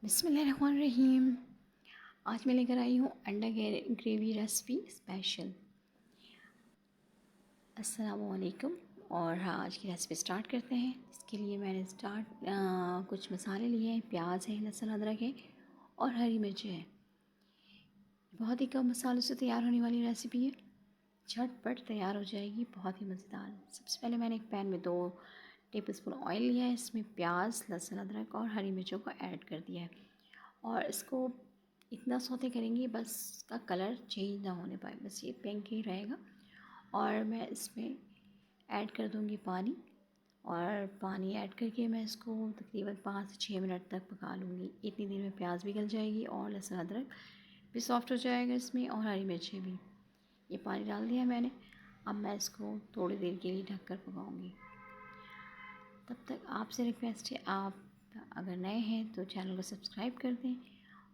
बिस्मिल्लाहिर्रहमानिर्रहीम। आज मैं लेकर आई हूँ अंडा ग्रेवी रेसिपी स्पेशल। अस्सलामुअलैकुम। और हाँ, आज की रेसिपी स्टार्ट करते हैं। इसके लिए मैंने कुछ मसाले लिए हैं। प्याज है, लहसुन अदरक है और हरी मिर्च है। बहुत ही कम मसालों से तैयार होने वाली रेसिपी है, झटपट तैयार हो जाएगी, बहुत ही मज़ेदार। सबसे पहले मैंने एक पैन में 2 टेबलस्पून ऑयल लिया है। इसमें प्याज, लहसुन अदरक और हरी मिर्चों को ऐड कर दिया है और इसको इतना सौते करेंगे बस इसका कलर चेंज ना होने पाए, बस ये पिंक ही रहेगा। और मैं इसमें ऐड कर दूँगी पानी, और पानी ऐड करके मैं इसको तकरीबन 5 से 6 मिनट तक पका लूँगी। इतनी देर में प्याज भी गल जाएगी और लहसुन अदरक भी सॉफ्ट हो जाएगा इसमें, और हरी मिर्चें भी। ये पानी डाल दिया मैंने। अब मैं इसको थोड़ी देर के लिए ढककर पकाऊंगी। तब तक आपसे रिक्वेस्ट है, आप अगर नए हैं तो चैनल को सब्सक्राइब कर दें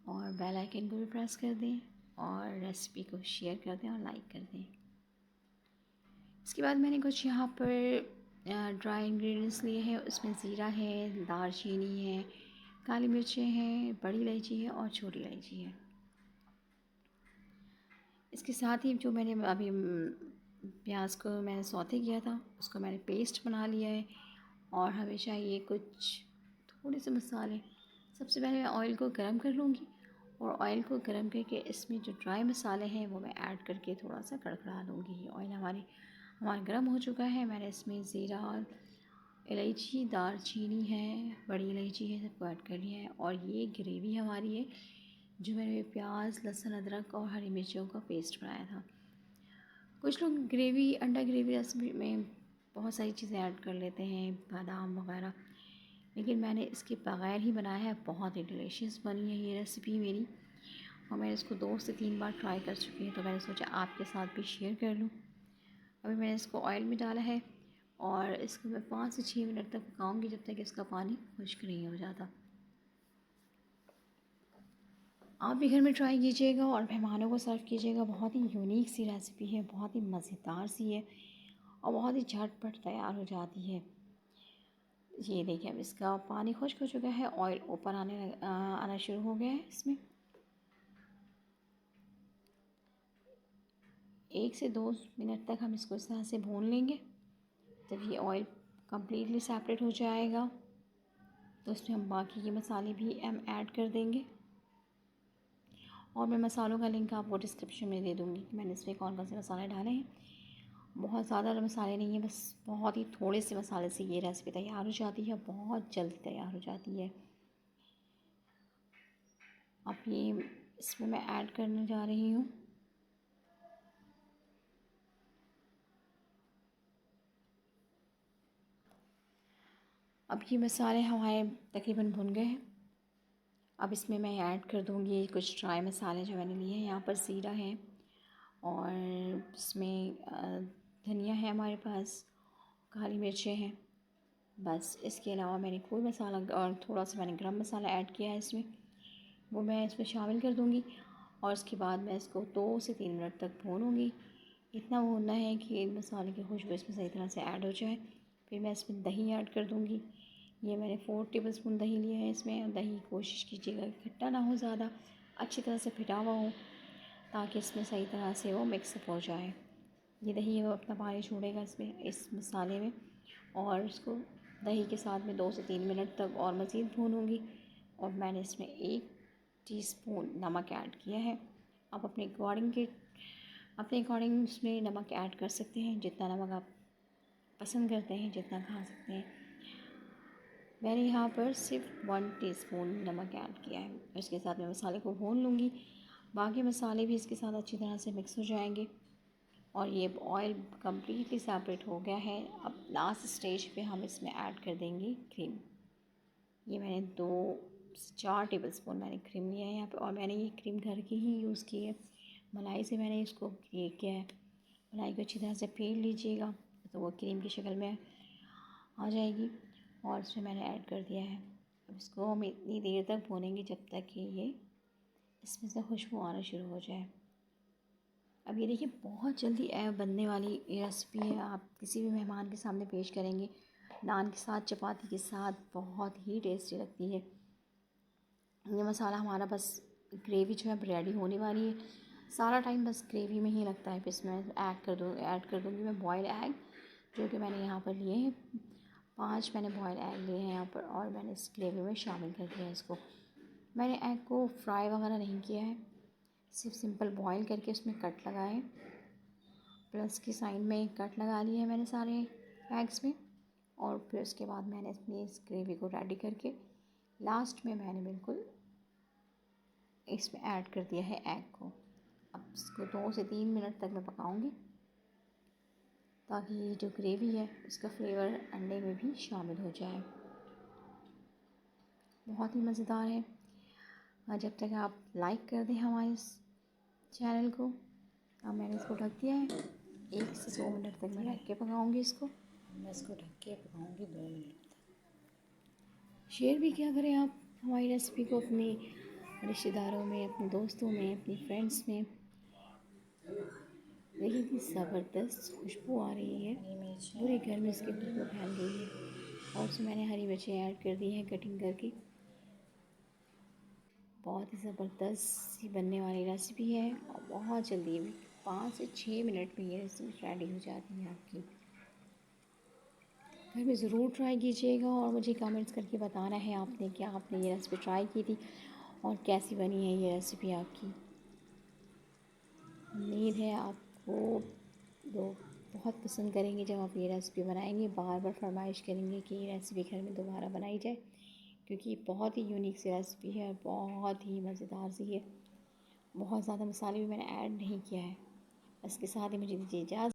और बेल आइकन को भी प्रेस कर दें और रेसिपी को शेयर कर दें और लाइक कर दें। इसके बाद मैंने कुछ यहाँ पर ड्राई इंग्रेडिएंट्स लिए हैं। उसमें ज़ीरा है, दालचीनी है, काली मिर्चें हैं, बड़ी इलायची है और छोटी इलायची है। इसके साथ ही जो मैंने अभी प्याज को मैंने सौते किया था, उसको मैंने पेस्ट बना लिया है। और हमें चाहिए कुछ थोड़े से मसाले। सबसे पहले मैं ऑयल को गरम कर लूँगी और ऑयल को गरम करके इसमें जो ड्राई मसाले हैं वो मैं ऐड करके थोड़ा सा कड़कड़ा लूँगी। ऑयल हमारा गरम हो चुका है। मैंने इसमें ज़ीरा, इलायची, दालचीनी है, बड़ी इलायची है, सबको ऐड कर लिया है। और ये ग्रेवी हमारी है जो मैंने प्याज, लहसुन, अदरक और हरी मिर्चों का पेस्ट बनाया था। कुछ लोग अंडा ग्रेवी रेसिपी में बहुत सारी चीज़ें ऐड कर लेते हैं, बादाम वगैरह, लेकिन मैंने इसके बगैर ही बनाया है। बहुत ही डिलीशियस बनी है ये रेसिपी मेरी, और मैंने इसको 2 से 3 बार ट्राई कर चुकी हूँ, तो मैंने सोचा आपके साथ भी शेयर कर लूँ। अभी मैंने इसको ऑयल में डाला है और इसको मैं 5 से 6 मिनट तक पकाऊंगी, जब तक इसका पानी खुश्क नहीं हो जाता। आप भी घर में ट्राई कीजिएगा और मेहमानों को सर्व कीजिएगा। बहुत ही यूनिक सी रेसिपी है, बहुत ही मज़ेदार सी है और बहुत ही झटपट तैयार हो जाती है। ये देखिए, अब इसका पानी खुश्क हो चुका है, ऑयल ऊपर आना शुरू हो गया है। इसमें 1 से 2 मिनट तक हम इसको इस तरह से भून लेंगे। जब ये ऑयल कम्प्लीटली सेपरेट हो जाएगा तो इसमें हम बाकी के मसाले भी हम ऐड कर देंगे, और मैं मसालों का लिंक आपको डिस्क्रिप्शन में दे दूँगी कि मैंने इसमें कौन कौन से मसाले डाले हैं। बहुत ज़्यादा मसाले नहीं हैं, बस बहुत ही थोड़े से मसाले से ये रेसिपी तैयार हो जाती है, बहुत जल्दी तैयार हो जाती है। अब ये इसमें मैं ऐड करने जा रही हूँ अब ये मसाले हमारे तकरीबन भुन गए हैं। अब इसमें मैं ऐड कर दूँगी कुछ ड्राई मसाले जो मैंने लिए हैं। यहाँ पर ज़ीरा है और इसमें धनिया है हमारे पास, काली मिर्चें हैं। बस इसके अलावा मैंने कोई मसाला, और थोड़ा सा मैंने गरम मसाला ऐड किया है इसमें, वो मैं इसमें शामिल कर दूँगी। और उसके बाद मैं इसको 2 से 3 मिनट तक भूनूँगी। इतना भूनना है कि मसाले की खुशबू इसमें सही तरह से ऐड हो जाए। फिर मैं इसमें दही ऐड कर दूँगी। ये मैंने 4 टेबलस्पून दही लिया है इसमें। दही कोशिश कीजिएगा खट्टा ना हो ज़्यादा, अच्छी तरह से फिटा हुआ हो, ताकि इसमें सही तरह से वो मिक्सअप हो जाए। ये दही वो अपना पानी छोड़ेगा इसमें, इस मसाले में, और इसको दही के साथ में 2 से 3 मिनट तक और मज़ीद भूनूँगी। और मैंने इसमें 1 टीस्पून नमक ऐड किया है। आप अपने अकॉर्डिंग इसमें नमक ऐड कर सकते हैं, जितना नमक आप पसंद करते हैं, जितना खा सकते हैं। मैंने यहाँ पर सिर्फ 1 टीस्पून नमक ऐड किया है। इसके साथ मैं मसाले को भून लूँगी। बाकी मसाले भी इसके साथ अच्छी तरह से मिक्स हो जाएंगे और ये ऑयल कम्प्लीटली सेपरेट हो गया है। अब लास्ट स्टेज पे हम इसमें ऐड कर देंगे क्रीम। ये मैंने 2 से 4 टेबलस्पून मैंने क्रीम लिया है यहाँ पे, और मैंने ये क्रीम घर की ही यूज़ की है। मलाई से मैंने इसको ये किया है। मलाई को अच्छी तरह से फेंट लीजिएगा तो वो क्रीम की शक्ल में आ जाएगी, और इसमें मैंने ऐड कर दिया है। अब इसको हम इतनी देर तक भूनेंगे जब तक कि ये इसमें से खुशबू आना शुरू हो जाए। अब ये देखिए, बहुत जल्दी बनने वाली रेसिपी है। आप किसी भी मेहमान के सामने पेश करेंगे, नान के साथ, चपाती के साथ, बहुत ही टेस्टी लगती है। ये मसाला हमारा बस ग्रेवी जो है रेडी होने वाली है। सारा टाइम बस ग्रेवी में ही लगता है। फिर इसमें ऐड कर दूँगी मैं बॉयल एग, जो कि मैंने यहाँ पर लिए हैं 5 मैंने बॉयल एग लिए हैं यहाँ पर, और मैंने इस ग्रेवी में शामिल कर दिया है इसको। मैंने एग को फ्राई वगैरह नहीं किया है, सिर्फ सिंपल बॉयल करके उसमें कट लगाए, प्लस की साइड में कट लगा लिए हैं मैंने सारे एग्स में। और फिर उसके बाद मैंने अपनी इस ग्रेवी को रेडी करके लास्ट में मैंने बिल्कुल इसमें ऐड कर दिया है एग को। अब इसको 2 से 3 मिनट तक मैं पकाऊंगी, ताकि ये जो ग्रेवी है उसका फ्लेवर अंडे में भी शामिल हो जाए। बहुत ही मज़ेदार है। और जब तक आप लाइक कर दें हमारे इस चैनल को। अब मैंने इसको ढक दिया है, 1 से 2 मिनट तक मैं ढक के पकाऊंगी इसको। मैं इसको ढक के पकाऊंगी 2 मिनट तक। शेयर भी क्या करें आप हमारी रेसिपी को अपने रिश्तेदारों में, अपने दोस्तों में, अपनी फ्रेंड्स में। देखिए कि ज़बरदस्त खुशबू आ रही है, पूरे घर में इसकी खुशबू फैल गई है। और उसमें मैंने हरी मिर्ची ऐड कर दी है कटिंग करके। बहुत ही ज़बरदस्त सी बनने वाली रेसिपी है और बहुत जल्दी 5 से 6 मिनट में ये रेसिपी रेडी हो जाती है आपकी। घर में ज़रूर ट्राई कीजिएगा और मुझे कमेंट्स करके बताना है आपने क्या आपने ये रेसिपी ट्राई की थी और कैसी बनी है ये रेसिपी आपकी। उम्मीद है आपको लोग बहुत पसंद करेंगे जब आप ये रेसिपी बनाएंगे, बार बार फरमाइश करेंगे कि ये रेसिपी घर में दोबारा बनाई जाए, क्योंकि बहुत ही यूनिक सी रेसिपी है, बहुत ही मज़ेदार सी है। बहुत ज़्यादा मसाले भी मैंने ऐड नहीं किया है। इसके साथ ही मुझे दीजिए इजाज़त।